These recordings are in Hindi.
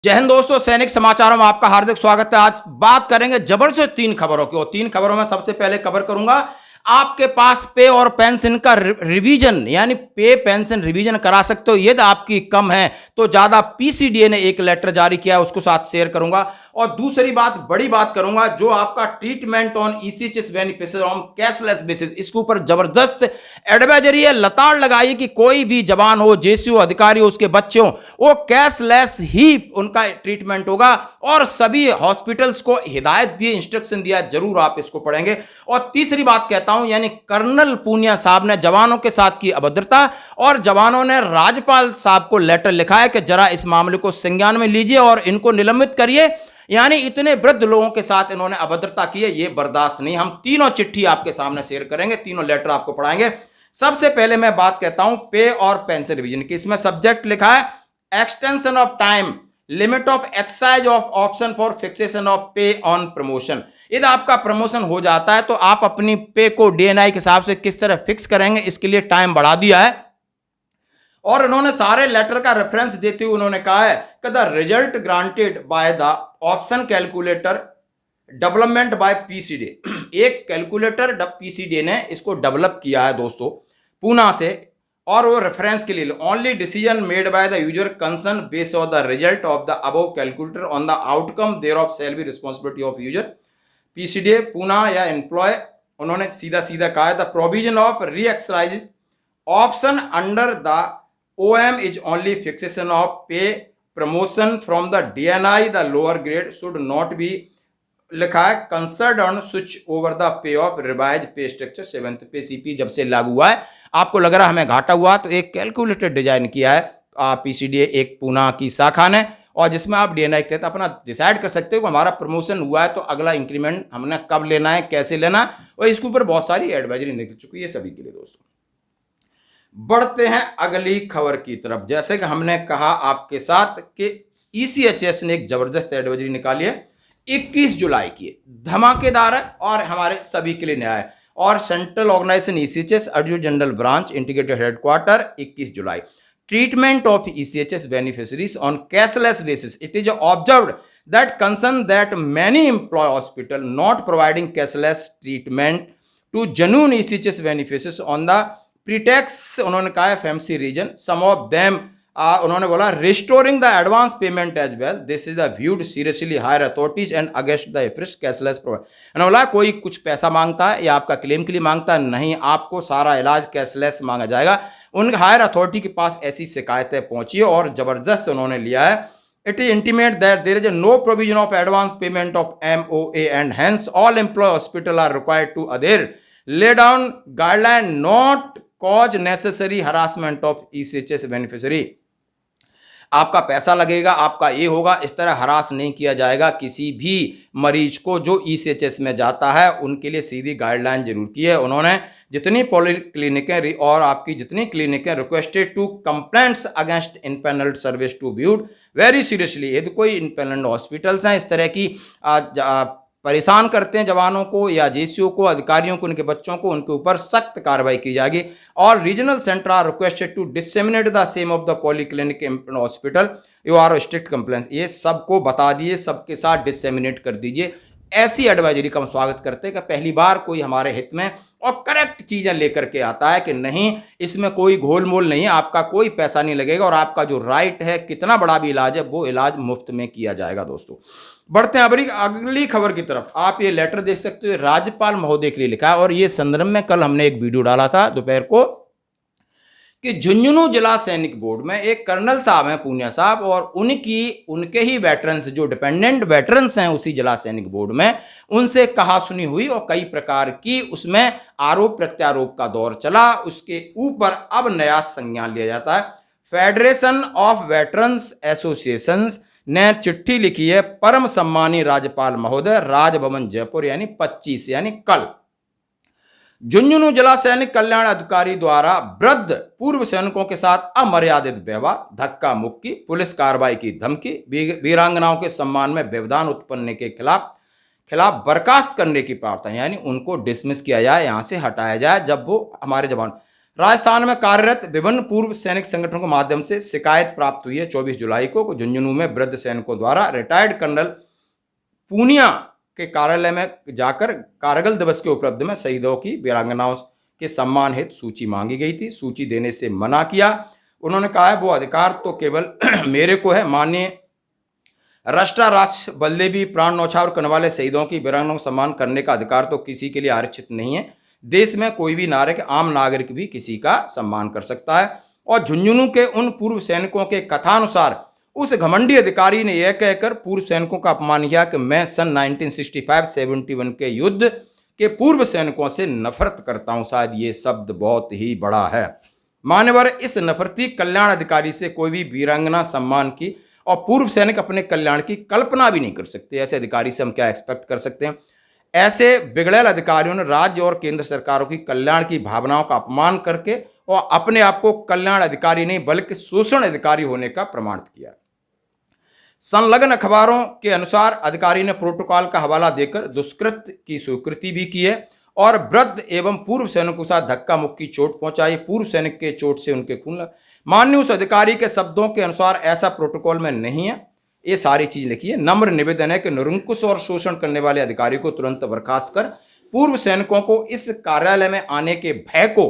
जय हिंद दोस्तों, सैनिक समाचारों में आपका हार्दिक स्वागत है। आज बात करेंगे जबरदस्त तीन खबरों की, और तीन खबरों में सबसे पहले कवर करूंगा आपके पास पे और पेंशन का रिवीजन, यानी पे पेंशन रिवीजन करा सकते हो। यदि आपकी कम है तो ज्यादा पीसीडीए ने एक लेटर जारी किया है, उसको साथ शेयर करूंगा। और दूसरी बात, बड़ी बात करूंगा, जो आपका treatment on ECHS beneficiary on cashless basis, इसके ऊपर जबरदस्त एडवाइजरी है। लताड़ लगाई कि कोई भी जवान हो, जेसीओ अधिकारी हो, उसके बच्चे हो, वो कैशलेस ही उनका ट्रीटमेंट होगा। और सभी हॉस्पिटल्स को हिदायत दी, इंस्ट्रक्शन दिया, जरूर आप इसको पढ़ेंगे। और तीसरी बात कहता हूं, यानी कर्नल पूनिया साहब ने जवानों के साथ की अभद्रता, और जवानों ने राज्यपाल साहब को लेटर लिखा है कि जरा इस मामले को संज्ञान में लीजिए और इनको निलंबित करिए। यानी इतने वृद्ध लोगों के साथ इन्होंने अभद्रता की है, ये बर्दाश्त नहीं। हम तीनों चिट्ठी आपके सामने शेयर करेंगे, तीनों लेटर आपको पढ़ाएंगे। सबसे पहले मैं बात कहता हूं पे और पेंशन रिवीजन की। इसमें सब्जेक्ट लिखा है extension of time limit of exercise of option for fixation of पे ऑन प्रमोशन। यदि आपका प्रमोशन हो जाता है तो आप अपनी पे को डीएनआई के हिसाब से किस तरह फिक्स करेंगे, इसके लिए टाइम बढ़ा दिया है। और उन्होंने सारे लेटर का रेफरेंस देते हुए उन्होंने कहा है कि the result granted by the option calculator development bye PCD. एक कैलकुलेटर पीसीडी ने इसको डेवलप किया है दोस्तों पूना से, और वो रेफरेंस के लिए only decision made by the user concern based on the result of the above calculator on the outcome there of shall be responsibility of user PCD Poona या एम्प्लॉय। उन्होंने सीधा सीधा कहा है the provision of re exercise option under the OM is only fixation of pay promotion from the DNI the lower grade should not be लिखा है concerned on switch over the pay of revise पे स्ट्रक्चर 7th पे सीपी जब से लागू हुआ है। आपको लग रहा है हमें घाटा हुआ, तो एक कैलकुलेटर डिजाइन किया है पीसीडीए एक पूना की शाखा ने, और जिसमें आप डीएनआई के तहत अपना डिसाइड कर सकते हो कि हमारा प्रमोशन हुआ है तो अगला इंक्रीमेंट हमने कब लेना है, कैसे लेना है, और इसके ऊपर बहुत सारी एडवाइजरी निकल चुकी है सभी के लिए दोस्तों। बढ़ते हैं अगली खबर की तरफ। जैसे कि हमने कहा आपके साथ कि ईसीएचएस ने एक जबरदस्त एडवाइजरी निकाली है 21 जुलाई की, धमाकेदार है और हमारे सभी के लिए नया है। और central organisation ECHS adjutant general branch integrated headquarter 21 जुलाई treatment of ECHS beneficiaries on cashless basis. It is observed that concern that many employ hospital not providing cashless treatment to genuine ECHS beneficiaries on the pretext, उन्होंने कहा है fancy reason, some of them उन्होंने बोला restoring the advance payment as well, this is the viewed seriously higher authorities and against the fresh cashless provide. उन्होंने बोला कोई कुछ पैसा मांगता है या आपका क्लेम के लिए मांगता है, नहीं, आपको सारा इलाज कैशलेस मांगा जाएगा। उन हायर अथॉरिटी के पास ऐसी शिकायतें पहुंची और जबरदस्त उन्होंने लिया है। It is intimate that there is no provision of advance payment of MOA and hence all employ hospital are required to adhere lay down guideline not cause necessary harassment of ECHS beneficiary. आपका पैसा लगेगा, आपका ये होगा, इस तरह हरास नहीं किया जाएगा किसी भी मरीज को जो ईसीएचएस में जाता है। उनके लिए सीधी गाइडलाइन जरूर की है उन्होंने। जितनी पॉलीक्लिनिकें और आपकी जितनी क्लिनिकें requested to complaints against empanelled service to viewed very seriously. यदि कोई इनपैनल्ड हॉस्पिटल्स हैं इस तरह की परेशान करते हैं जवानों को या जेसीओ को, अधिकारियों को, उनके बच्चों को, उनके ऊपर सख्त कार्रवाई की जाएगी। और regional centre are requested to disseminate the same of the polyclinic hospital you are strict complaints. ये सबको बता दिए, सबके साथ डिसेमिनेट कर दीजिए। ऐसी एडवाइजरी का हम स्वागत करते हैं कि पहली बार कोई हमारे हित में और करेक्ट चीज़ें लेकर के आता है कि नहीं, इसमें कोई घोल मोल नहीं है, आपका कोई पैसा नहीं लगेगा और आपका जो राइट है, कितना बड़ा भी इलाज है, वो इलाज मुफ्त में किया जाएगा दोस्तों। बढ़ते हैं अगली खबर की तरफ। आप ये लेटर देख सकते हो, राज्यपाल महोदय के लिए लिखा है, और ये संदर्भ में कल हमने एक वीडियो डाला था दोपहर को कि झुंझुनू जिला सैनिक बोर्ड में एक कर्नल साहब हैं पूनिया साहब, और उनके ही वेटरन्स जो डिपेंडेंट वेटरन्स हैं उसी जिला सैनिक बोर्ड में, उनसे कहा सुनी हुई और कई प्रकार की उसमें आरोप प्रत्यारोप का दौर चला। उसके ऊपर अब नया संज्ञान लिया जाता है। फेडरेशन ऑफ वेटरन्स एसोसिएशंस ने चिट्ठी लिखी है परम सम्मानी राज्यपाल महोदय, राजभवन जयपुर, यानी 25 यानी कल। झुंझुनू जिला सैनिक कल्याण अधिकारी द्वारा वृद्ध पूर्व सैनिकों के साथ अमर्यादित व्यवहार, धक्का मुक्की, पुलिस कार्रवाई की धमकी, वीरांगनाओं के सम्मान में व्यवधान उत्पन्न के खिलाफ बर्खास्त करने की प्रार्थना, यानी उनको डिसमिस किया जाए, यहां से हटाया जाए जब वो हमारे जवान। राजस्थान में कार्यरत विभिन्न पूर्व सैनिक संगठनों के माध्यम से शिकायत प्राप्त हुई है 24 जुलाई को झुंझुनू में वृद्ध सैनिकों द्वारा रिटायर्ड कर्नल पूनिया के कार्यालय में जाकर कारगिल दिवस के उपलब्ध में शहीदों की वीरांगनाओं के सम्मान हेतु सूची मांगी गई थी। सूची देने से मना किया। उन्होंने कहा है वो अधिकार तो केवल मेरे को है। माननीय राष्ट्राध्यक्ष बलदेवी प्राण न्यौछावर करने वाले शहीदों की वीरांगनाओं का सम्मान करने का अधिकार तो किसी के लिए आरक्षित नहीं है। देश में कोई भी नागरिक, आम नागरिक भी किसी का सम्मान कर सकता है। और झुंझुनू के उन पूर्व सैनिकों के कथानुसार उस घमंडी अधिकारी ने यह कहकर पूर्व सैनिकों का अपमान किया कि मैं सन 1965-71 के युद्ध के पूर्व सैनिकों से नफरत करता हूं। शायद ये शब्द बहुत ही बड़ा है। मान्यवर, इस नफरती कल्याण अधिकारी से कोई भी वीरांगना सम्मान की और पूर्व सैनिक अपने कल्याण की कल्पना भी नहीं कर सकते। ऐसे अधिकारी से हम क्या एक्सपेक्ट कर सकते हैं? ऐसे बिगड़ैल अधिकारियों ने राज्य और केंद्र सरकारों की कल्याण की भावनाओं का अपमान करके और अपने आप को कल्याण अधिकारी नहीं बल्कि शोषण अधिकारी होने का प्रमाणित किया। संलग्न अखबारों के अनुसार अधिकारी ने प्रोटोकॉल का हवाला देकर दुष्कृत्य की स्वीकृति भी की है और वृद्ध एवं पूर्व सैनिकों के साथ धक्का मुक्की चोट पहुंचाई। पूर्व सैनिक के चोट से उनके खून लगा। माननीय उस अधिकारी के शब्दों के अनुसार ऐसा प्रोटोकॉल में नहीं है। ये सारी चीज लिखी है। नम्र निवेदन है कि निरंकुश और शोषण करने वाले अधिकारी को तुरंत बर्खास्त कर पूर्व सैनिकों को इस कार्यालय में आने के भय को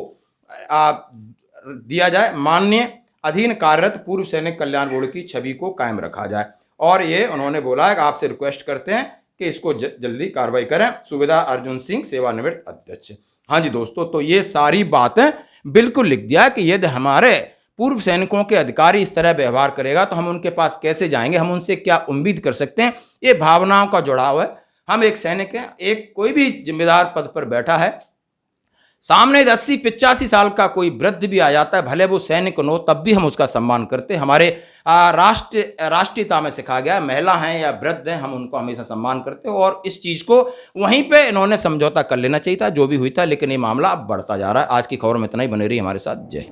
दिया जाए। माननीय अधीन कार्यरत पूर्व सैनिक कल्याण बोर्ड की छवि को कायम रखा जाए। और ये उन्होंने बोला है कि आपसे रिक्वेस्ट करते हैं कि इसको जल्दी कार्रवाई करें। सुबेदार अर्जुन सिंह, सेवानिवृत्त अध्यक्ष। हाँ जी दोस्तों, तो ये सारी बातें बिल्कुल लिख दिया कि यदि हमारे पूर्व सैनिकों के अधिकारी इस तरह व्यवहार करेगा तो हम उनके पास कैसे जाएंगे, हम उनसे क्या उम्मीद कर सकते हैं। ये भावनाओं का जुड़ाव है। हम एक सैनिक हैं, एक कोई भी जिम्मेदार पद पर बैठा है, सामने 80-85 साल का कोई वृद्ध भी आ जाता है, भले वो सैनिक न हो, तब भी हम उसका सम्मान करते हैं। हमारे राष्ट्रीयता में सिखाया गया, महिला हैं या वृद्ध हैं, हम उनको हमेशा सम्मान करते हैं। और इस चीज़ को वहीं पे इन्होंने समझौता कर लेना चाहिए था, जो भी हुई था। लेकिन ये मामला अब बढ़ता जा रहा है। आज की खबर में इतना ही। बने रही हमारे साथ। जय हिंद।